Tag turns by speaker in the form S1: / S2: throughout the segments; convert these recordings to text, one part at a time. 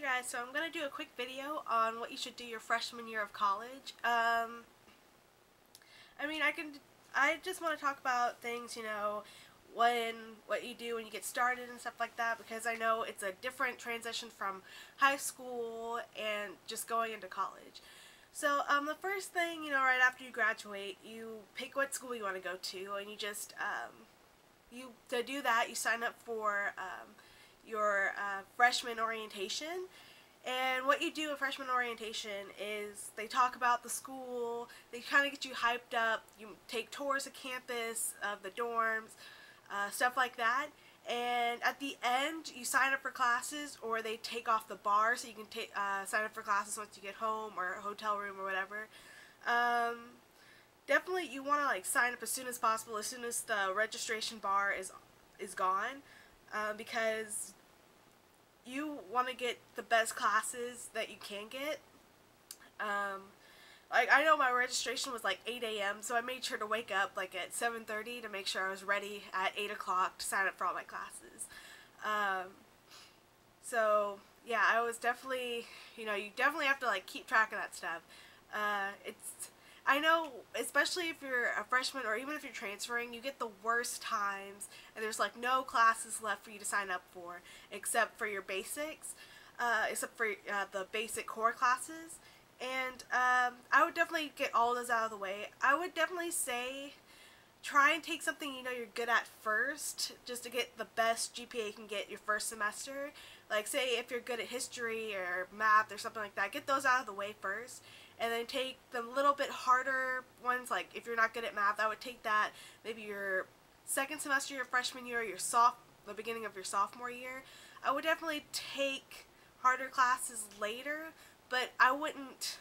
S1: guys, so I'm going to do a quick video on what you should do your freshman year of college. I just want to talk about things, what you do when you get started and stuff like that, because I know it's a different transition from high school and just going into college. So, the first thing, right after you graduate, you pick what school you want to go to, and to do that, you sign up for, your freshman orientation. And what you do at freshman orientation is they talk about the school, they kind of get you hyped up, you take tours of campus, of the dorms, stuff like that. And at the end, you sign up for classes, or they take off the bar so you can sign up for classes once you get home, or a hotel room or whatever. Definitely you want to sign up as soon as possible, as soon as the registration bar is gone, because you want to get the best classes that you can get. I know my registration was 8 a.m., so I made sure to wake up at 7:30 to make sure I was ready at 8 o'clock to sign up for all my classes. So yeah, I was definitely, you definitely have to keep track of that stuff. I know, especially if you're a freshman or even if you're transferring, you get the worst times, and there's no classes left for you to sign up for except for your basics, except for the basic core classes. And I would definitely get all those out of the way. I would definitely say try and take something you're good at first, just to get the best GPA you can get your first semester. Say if you're good at history or math or something like that, get those out of the way first, and then take the little bit harder ones. If you're not good at math, I would take that maybe your second semester your freshman year, the beginning of your sophomore year. I would definitely take harder classes later, but I wouldn't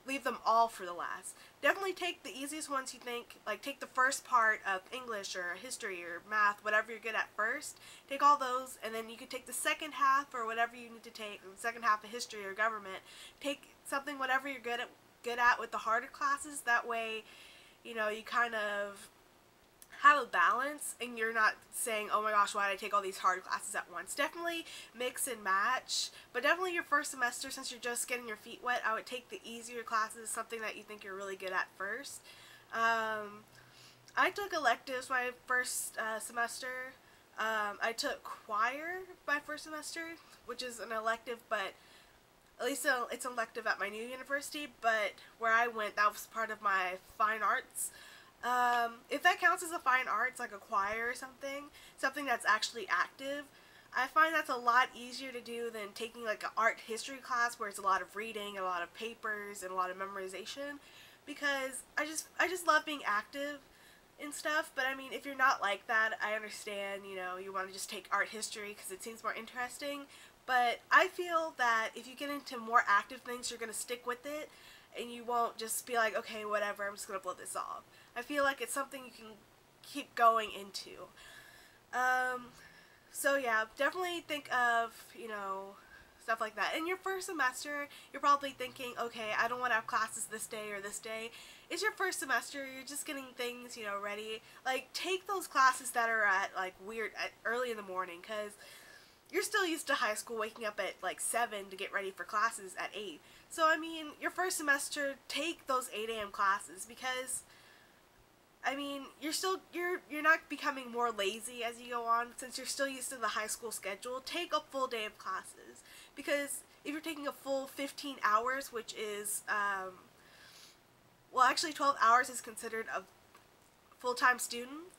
S1: leave them all for the last. Definitely take the easiest ones you think, take the first part of English or history or math, whatever you're good at first. Take all those, and then you could take the second half or whatever you need to take, the second half of history or government. Take something, whatever you're good at with the harder classes. That way, you kind of have a balance, and you're not saying, oh my gosh, why did I take all these hard classes at once. Definitely mix and match, but definitely your first semester, since you're just getting your feet wet, I would take the easier classes, something that you think you're really good at first. I took electives my first semester. I took choir my first semester, which is an elective, but at least it's an elective at my new university, but where I went, that was part of my fine arts. If that counts as a fine arts, like a choir or something that's actually active, I find that's a lot easier to do than taking an art history class where it's a lot of reading, a lot of papers, and a lot of memorization, because I just love being active and stuff. But I mean, if you're not like that, I understand, you want to just take art history because it seems more interesting, but I feel that if you get into more active things, you're going to stick with it, and you won't just be like, okay, whatever, I'm just going to blow this off. I feel like it's something you can keep going into. So yeah, definitely think of, stuff like that. In your first semester, you're probably thinking, okay, I don't want to have classes this day or this day. It's your first semester, you're just getting things, ready. Take those classes that are at, early in the morning, because you're still used to high school waking up at 7 to get ready for classes at 8. So I mean, your first semester, take those 8 a.m. classes, because I mean, you're not becoming more lazy as you go on, since you're still used to the high school schedule. Take a full day of classes, because if you're taking a full 15 hours, which is well, actually 12 hours is considered a full-time student.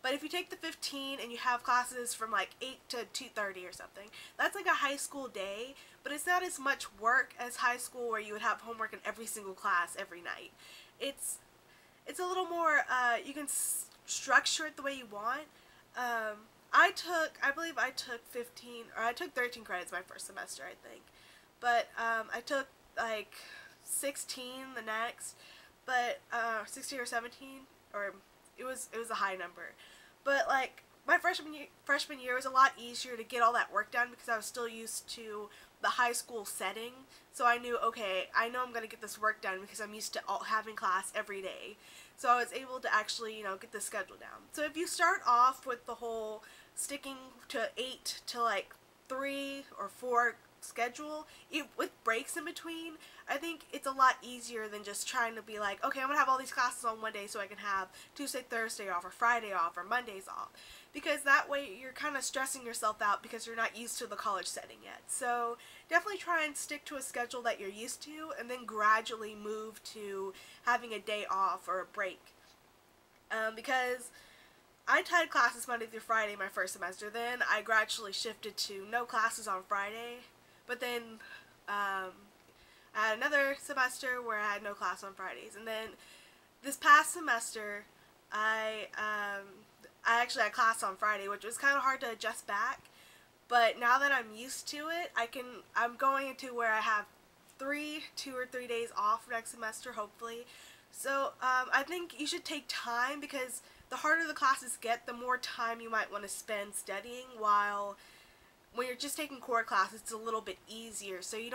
S1: But if you take the 15 and you have classes from 8 to 2:30 or something, that's like a high school day, but it's not as much work as high school where you would have homework in every single class every night. It's a little more, you can structure it the way you want. I believe I took 13 credits my first semester, I think. But, I took 16 the next, but, 16 or 17, or it was a high number. But my freshman year was a lot easier to get all that work done, because I was still used to the high school setting. So I knew, okay, I know I'm going to get this work done because I'm used to having class every day. So I was able to actually, get the schedule down. So if you start off with the whole sticking to 8 to 3 or 4 schedule with breaks in between, I think it's a lot easier than just trying to be like, okay, I'm gonna have all these classes on one day so I can have Tuesday, Thursday off, or Friday off, or Mondays off, because that way you're kind of stressing yourself out because you're not used to the college setting yet. So definitely try and stick to a schedule that you're used to, and then gradually move to having a day off or a break. Because I had classes Monday through Friday my first semester. Then I gradually shifted to no classes on Friday. But then I had another semester where I had no class on Fridays. And then this past semester, I actually had class on Friday, which was kind of hard to adjust back. But now that I'm used to it, I'm going into where I have 2 or 3 days off next semester, hopefully. So I think you should take time, because the harder the classes get, the more time you might want to spend studying, while when you're just taking core classes, it's a little bit easier. So you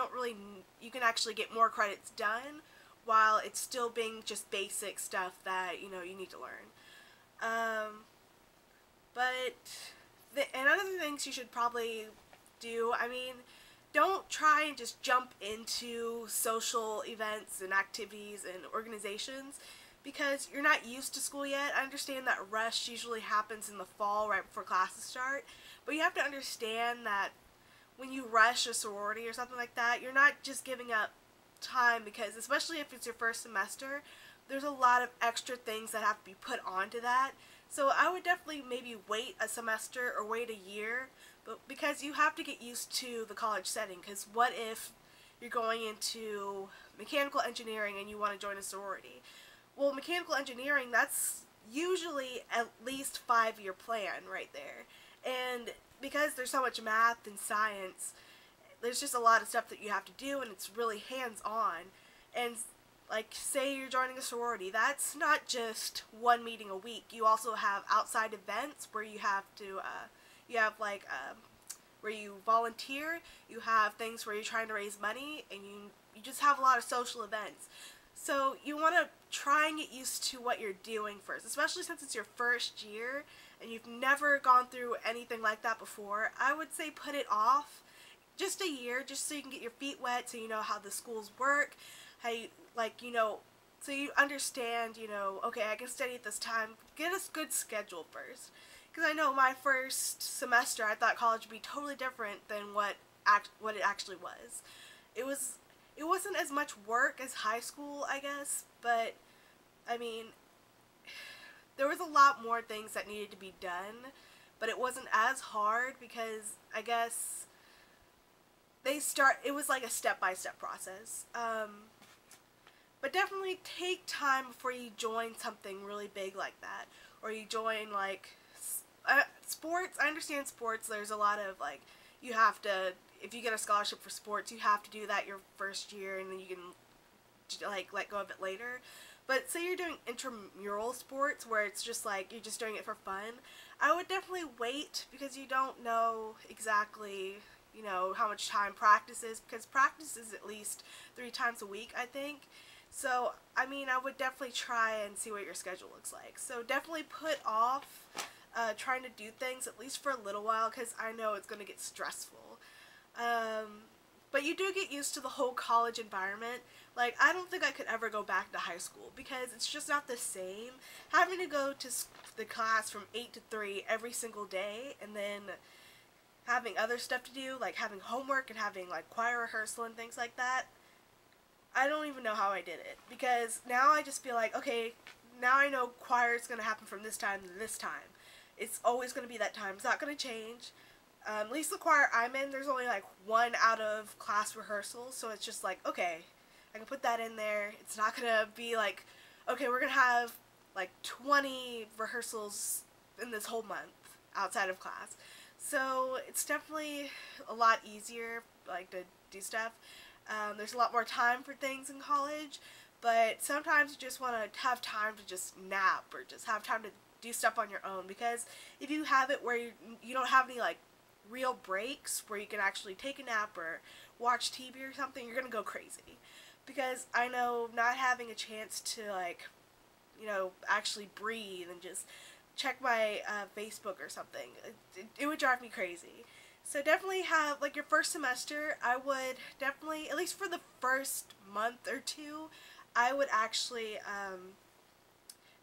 S1: can actually get more credits done while it's still being just basic stuff that, you need to learn. And other things you should probably do, don't try and just jump into social events and activities and organizations because you're not used to school yet. I understand that rush usually happens in the fall right before classes start, but you have to understand that when you rush a sorority or something like that, you're not just giving up time, because especially if it's your first semester, there's a lot of extra things that have to be put onto that. So I would definitely maybe wait a semester or wait a year, but because you have to get used to the college setting. Because what if you're going into mechanical engineering and you want to join a sorority? Well, mechanical engineering, that's usually at least 5-year plan right there. And because there's so much math and science, there's just a lot of stuff that you have to do, and it's really hands-on. And like, say you're joining a sorority, that's not just one meeting a week. You also have outside events where you have to, where you volunteer. You have things where you're trying to raise money, and you just have a lot of social events. So you want to try and get used to what you're doing first, especially since it's your first year and you've never gone through anything like that before. I would say put it off just a year, just so you can get your feet wet, so you know how the schools work, how you, so you understand, okay, I can study at this time. Get a good schedule first. Because I know my first semester, I thought college would be totally different than what it actually was. It wasn't as much work as high school, I guess, but, there was a lot more things that needed to be done, but it wasn't as hard because, I guess, it was like a step-by-step process. But definitely take time before you join something really big like that, or you join, sports. I understand sports, there's a lot of, you have to, if you get a scholarship for sports, you have to do that your first year, and then you can, let go of it later. But say you're doing intramural sports, where it's just, you're just doing it for fun, I would definitely wait, because you don't know exactly, how much time practice is, because practice is at least 3 times a week, I think. So, I would definitely try and see what your schedule looks like. So definitely put off trying to do things, at least for a little while, because I know it's going to get stressful. But you do get used to the whole college environment. I don't think I could ever go back to high school, because it's just not the same. Having to go to the class from 8 to 3 every single day, and then having other stuff to do, like having homework and having, choir rehearsal and things like that, I don't even know how I did it, because now I just feel like, okay, now I know choir is going to happen from this time to this time. It's always going to be that time. It's not going to change. At least the choir I'm in, there's only 1 out of class rehearsal, so it's just okay, I can put that in there. It's not going to be okay, we're going to have 20 rehearsals in this whole month outside of class. So it's definitely a lot easier to do stuff. There's a lot more time for things in college, but sometimes you just want to have time to just nap, or just have time to do stuff on your own, because if you have it where you don't have any real breaks where you can actually take a nap or watch TV or something, you're gonna go crazy. Because I know not having a chance to actually breathe and just check my Facebook or something, it would drive me crazy. So definitely have, like, your first semester, I would definitely, at least for the first month or two, I would actually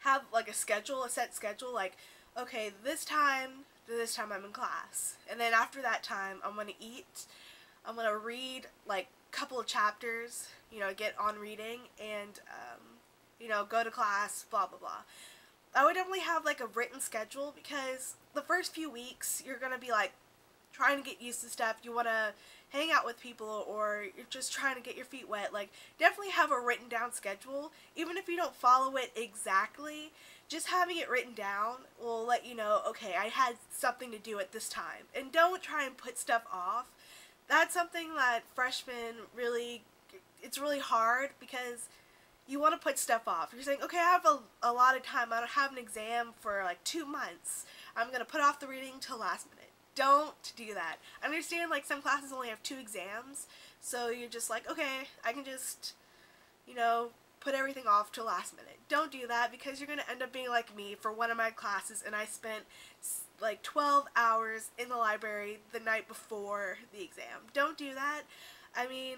S1: have like a schedule, a set schedule, like, okay, this time to this time I'm in class. And then after that time, I'm going to eat, I'm going to read like a couple of chapters, get on reading, and, go to class, blah, blah, blah. I would definitely have like a written schedule, because the first few weeks you're going to be like trying to get used to stuff. You want to hang out with people, or you're just trying to get your feet wet. Like, definitely have a written down schedule. Even if you don't follow it exactly, just having it written down will let you know, okay, I had something to do at this time. And don't try and put stuff off. That's something that freshmen really, it's really hard, because you want to put stuff off. You're saying, okay, I have a lot of time. I don't have an exam for like 2 months. I'm going to put off the reading till last minute. Don't do that. I understand, like, some classes only have 2 exams, so you're just like, okay, I can just, put everything off till last minute. Don't do that, because you're going to end up being like me for one of my classes, and I spent like 12 hours in the library the night before the exam. Don't do that. I mean,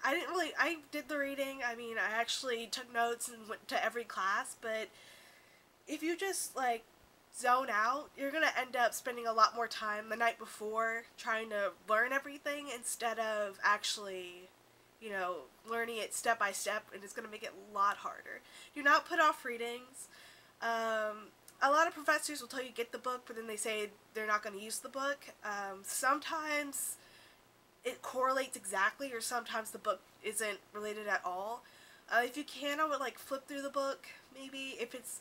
S1: I did the reading. I mean, I actually took notes and went to every class, but if you just, like, zone out, you're going to end up spending a lot more time the night before trying to learn everything, instead of actually, learning it step by step, and it's going to make it a lot harder. Do not put off readings. A lot of professors will tell you get the book, but then they say they're not going to use the book. Sometimes it correlates exactly, or sometimes the book isn't related at all. If you can, I would like flip through the book, maybe, if it's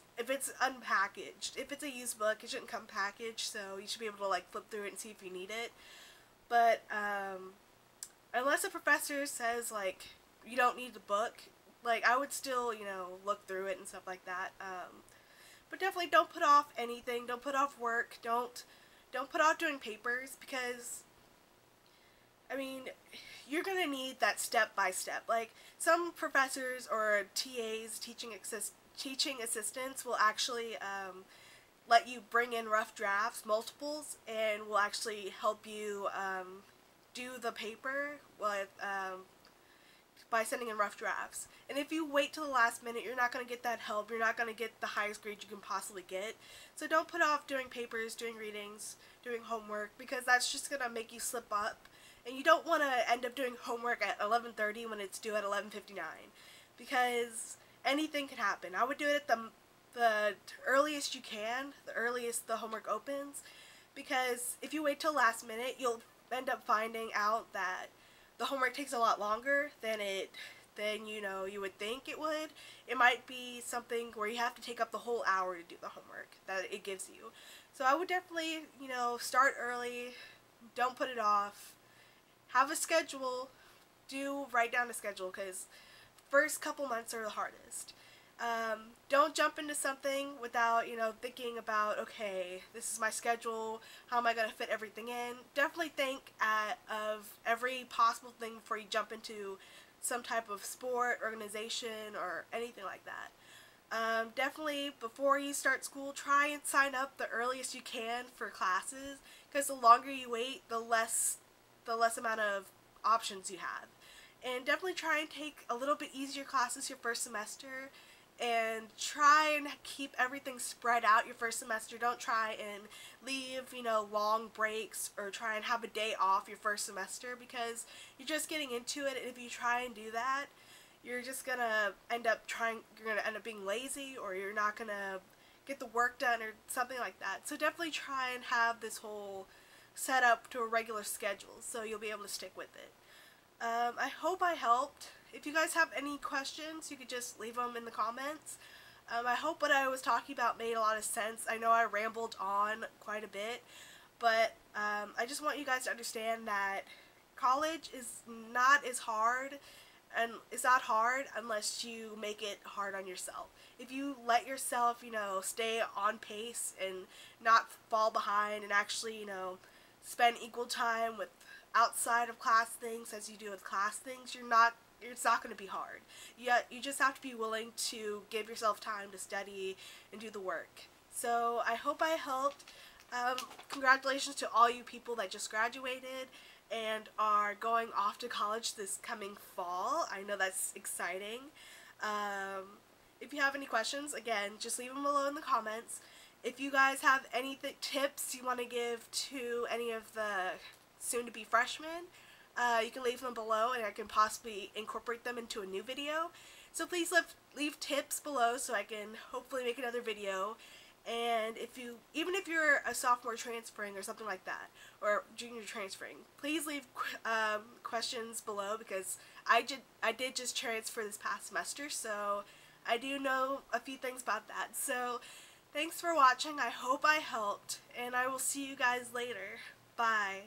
S1: unpackaged. If it's a used book, it shouldn't come packaged, so you should be able to like flip through it and see if you need it. But unless a professor says like you don't need the book, like, I would still, look through it and stuff like that. But definitely don't put off anything. Don't put off work. Don't put off doing papers, because, I mean, you're going to need that step by step. Like, some professors or TAs, teaching assistants, will actually let you bring in rough drafts, multiples, and will actually help you do the paper with, by sending in rough drafts. And if you wait till the last minute, you're not going to get that help. You're not going to get the highest grade you can possibly get. So don't put off doing papers, doing readings, doing homework, because that's just going to make you slip up. And you don't want to end up doing homework at 11:30 when it's due at 11:59, because anything can happen. I would do it at the earliest you can, the earliest the homework opens, because if you wait till last minute, you'll end up finding out that the homework takes a lot longer than you would think it would. It might be something where you have to take up the whole hour to do the homework that it gives you. So I would definitely, start early. Don't put it off. Have a schedule. Write down a schedule, because first couple months are the hardest. Don't jump into something without, thinking about, okay, this is my schedule, how am I going to fit everything in? Definitely think of every possible thing before you jump into some type of sport, organization, or anything like that. Definitely, before you start school, try and sign up the earliest you can for classes, because the longer you wait, the less amount of options you have. And definitely try and take a little bit easier classes your first semester, and try and keep everything spread out your first semester. Don't try and leave, long breaks, or try and have a day off your first semester, because you're just getting into it, and if you try and do that, you're just gonna end up being lazy, or you're not gonna get the work done, or something like that. So definitely try and have this whole set up to a regular schedule, so you'll be able to stick with it. I hope I helped. If you guys have any questions, you could just leave them in the comments. I hope what I was talking about made a lot of sense. I know I rambled on quite a bit, but I just want you guys to understand that college is not as hard, and it's not hard unless you make it hard on yourself. If you let yourself, stay on pace and not fall behind, and actually, spend equal time with outside of class things as you do with class things, it's not going to be hard. You just have to be willing to give yourself time to study and do the work. So I hope I helped. Congratulations to all you people that just graduated and are going off to college this coming fall. I know that's exciting. If you have any questions, again, just leave them below in the comments. If you guys have any tips you want to give to any of the soon-to-be freshmen, you can leave them below and I can possibly incorporate them into a new video. So please leave tips below so I can hopefully make another video. And even if you're a sophomore transferring or something like that, or junior transferring, please leave questions below, because I did just transfer this past semester, so I do know a few things about that. So thanks for watching. I hope I helped, and I will see you guys later. Bye.